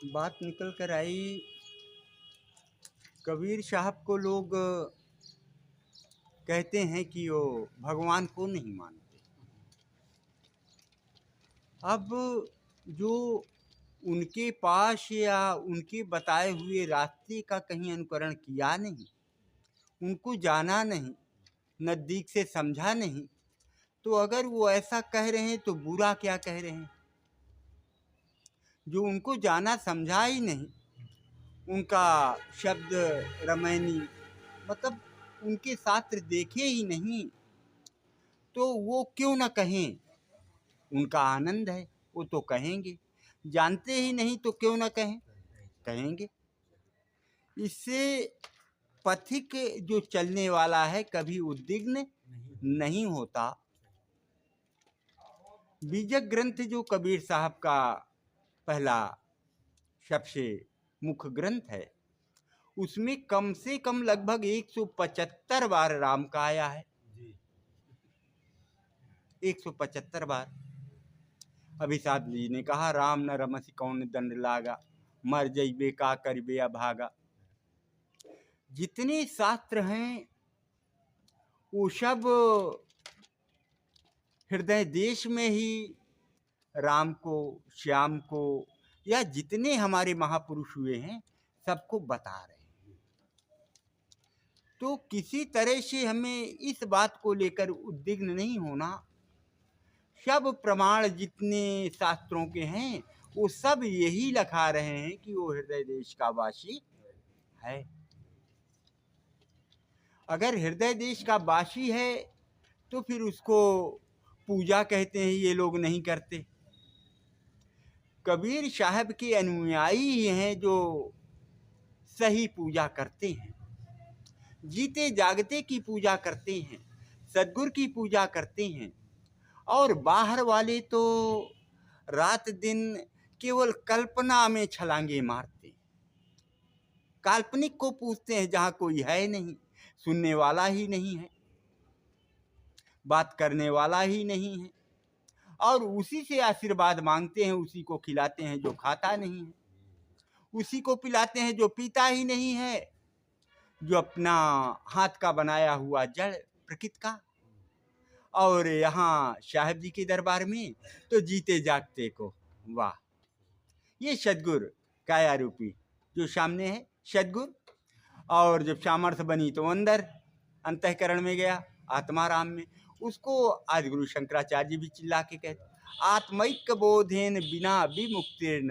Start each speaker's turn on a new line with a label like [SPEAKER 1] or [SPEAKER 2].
[SPEAKER 1] बात निकल कर आई, कबीर साहब को लोग कहते हैं कि वो भगवान को नहीं मानते। अब जो उनके पास या उनके बताए हुए रास्ते का कहीं अनुकरण किया नहीं, उनको जाना नहीं, नज़दीक से समझा नहीं, तो अगर वो ऐसा कह रहे हैं तो बुरा क्या कह रहे हैं। जो उनको जाना समझा ही नहीं, उनका शब्द रामायणी मतलब उनके शास्त्र देखे ही नहीं, तो वो क्यों न कहें। उनका आनंद है, वो तो कहेंगे। जानते ही नहीं तो क्यों न कहें, कहेंगे। इससे पथिक जो चलने वाला है कभी उद्विग्न नहीं होता। बीजक ग्रंथ जो कबीर साहब का पहला सबसे मुख्य ग्रंथ है, उसमें कम से कम लगभग 175 बार राम का आया है। 175 बार। अभिषाद जी ने कहा, राम न रमसी कौन दंड लागा, मर जइबे का करिबे अभागा। जितने शास्त्र हैं वो सब हृदय देश में ही राम को, श्याम को, या जितने हमारे महापुरुष हुए हैं सबको बता रहे हैं। तो किसी तरह से हमें इस बात को लेकर उद्विग्न नहीं होना। सब प्रमाण जितने शास्त्रों के हैं वो सब यही लिखा रहे हैं कि वो हृदय देश का वासी है। अगर हृदय देश का वासी है तो फिर उसको पूजा कहते हैं, ये लोग नहीं करते। कबीर साहब के अनुयायी ही हैं जो सही पूजा करते हैं, जीते जागते की पूजा करते हैं, सद्गुरु की पूजा करते हैं। और बाहर वाले तो रात दिन केवल कल्पना में छलांगे मारते, काल्पनिक को पूछते हैं जहाँ कोई है नहीं, सुनने वाला ही नहीं है, बात करने वाला ही नहीं है, और उसी से आशीर्वाद मांगते हैं। उसी को खिलाते हैं जो खाता नहीं है, उसी को पिलाते हैं जो पीता ही नहीं है, जो अपना हाथ का बनाया हुआ जड़ प्रकृति का। और यहाँ साहब जी के दरबार में तो जीते जागते को। वाह, ये सदगुरु काया रूपी जो सामने है सदगुरु। और जब सामर्थ्य बनी तो अंदर अंतःकरण में गया, आत्माराम में। उसको आज गुरु शंकराचार्य भी चिल्ला के कहते, आत्मैक्य बोधेन बिना विमुक्तिर्न